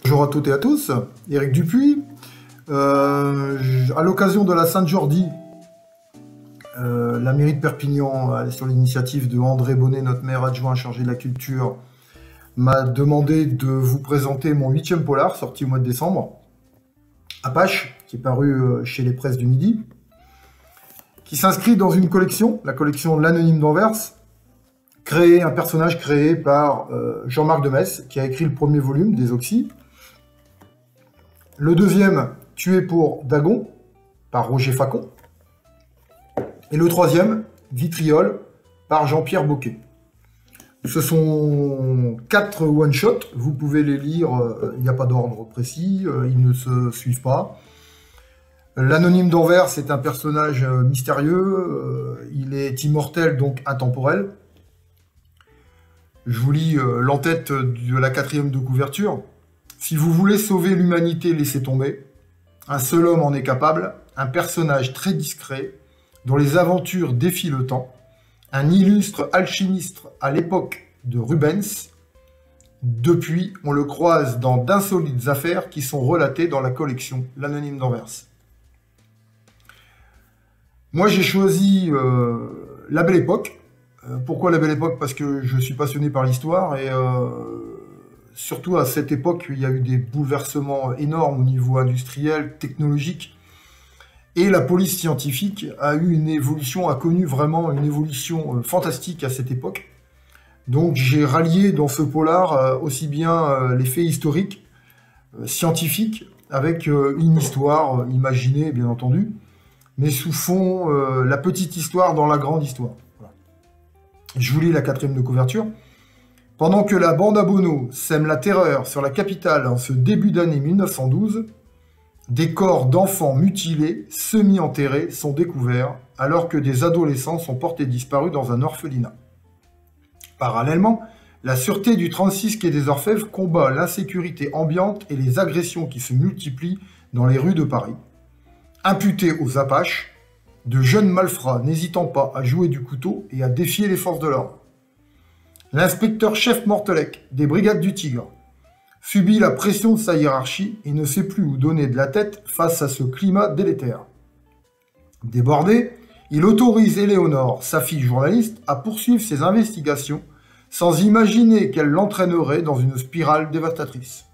Bonjour à toutes et à tous, Éric Dupuis. À l'occasion de la Sainte-Jordi, la mairie de Perpignan, sur l'initiative de André Bonnet, notre maire adjoint chargé de la culture, m'a demandé de vous présenter mon 8e polar, sorti au mois de décembre, Apache, qui est paru chez les Presses du Midi, qui s'inscrit dans une collection, la collection L'Anonyme d'Anvers, un personnage créé par Jean-Marc de Metz, qui a écrit le premier volume des Oxy. Le deuxième, Tué pour Dagon, par Roger Facon. Et le troisième, Vitriol, par Jean-Pierre Bocquet. Ce sont 4 one-shots, vous pouvez les lire, il n'y a pas d'ordre précis, ils ne se suivent pas. L'Anonyme d'Anvers est un personnage mystérieux, il est immortel, donc intemporel. Je vous lis l'entête de la 4e de couverture. Si vous voulez sauver l'humanité, laissez tomber. Un seul homme en est capable, un personnage très discret, dont les aventures défient le temps, un illustre alchimiste à l'époque de Rubens. Depuis, on le croise dans d'insolites affaires qui sont relatées dans la collection L'Anonyme d'Anvers. Moi, j'ai choisi La Belle Époque. Pourquoi La Belle Époque? Parce que je suis passionné par l'histoire et surtout à cette époque, il y a eu des bouleversements énormes au niveau industriel, technologique, et la police scientifique a eu une évolution, a connu vraiment une évolution fantastique à cette époque. Donc j'ai rallié dans ce polar aussi bien les faits historiques, scientifiques, avec une histoire imaginée bien entendu, mais sous fond la petite histoire dans la grande histoire. Voilà. Je vous lis la 4e de couverture. Pendant que la bande à Bono sème la terreur sur la capitale en ce début d'année 1912, des corps d'enfants mutilés, semi-enterrés, sont découverts, alors que des adolescents sont portés disparus dans un orphelinat. Parallèlement, la sûreté du 36 quai des Orfèvres combat l'insécurité ambiante et les agressions qui se multiplient dans les rues de Paris. Imputés aux Apaches, de jeunes malfrats n'hésitant pas à jouer du couteau et à défier les forces de l'ordre. L'inspecteur-chef Mortelec des Brigades du Tigre subit la pression de sa hiérarchie et ne sait plus où donner de la tête face à ce climat délétère. Débordé, il autorise Éléonore, sa fille journaliste, à poursuivre ses investigations sans imaginer qu'elle l'entraînerait dans une spirale dévastatrice.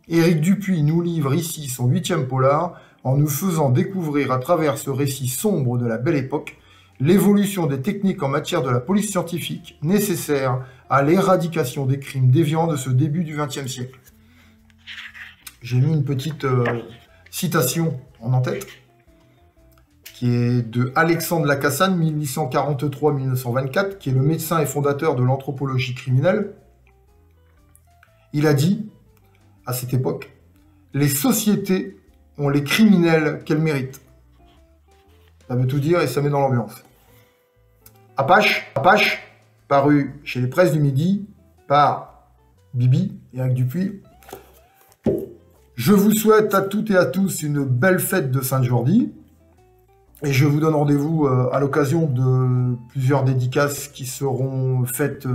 Éric Dupuis nous livre ici son 8e polar en nous faisant découvrir à travers ce récit sombre de la Belle Époque l'évolution des techniques en matière de la police scientifique nécessaires à l'éradication des crimes déviants de ce début du XXe siècle. J'ai mis une petite citation en en-tête, qui est de Alexandre Lacassagne, 1843-1924, qui est le médecin et fondateur de l'anthropologie criminelle. Il a dit, à cette époque, « Les sociétés ont les criminels qu'elles méritent ». Ça veut tout dire et ça met dans l'ambiance. Apache, paru chez les Presses du Midi, par Bibi et Éric Dupuis. Je vous souhaite à toutes et à tous une belle fête de Sainte-Jordi. Et je vous donne rendez-vous à l'occasion de plusieurs dédicaces qui seront faites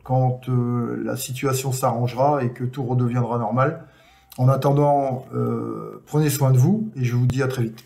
quand la situation s'arrangera et que tout redeviendra normal. En attendant, prenez soin de vous et je vous dis à très vite.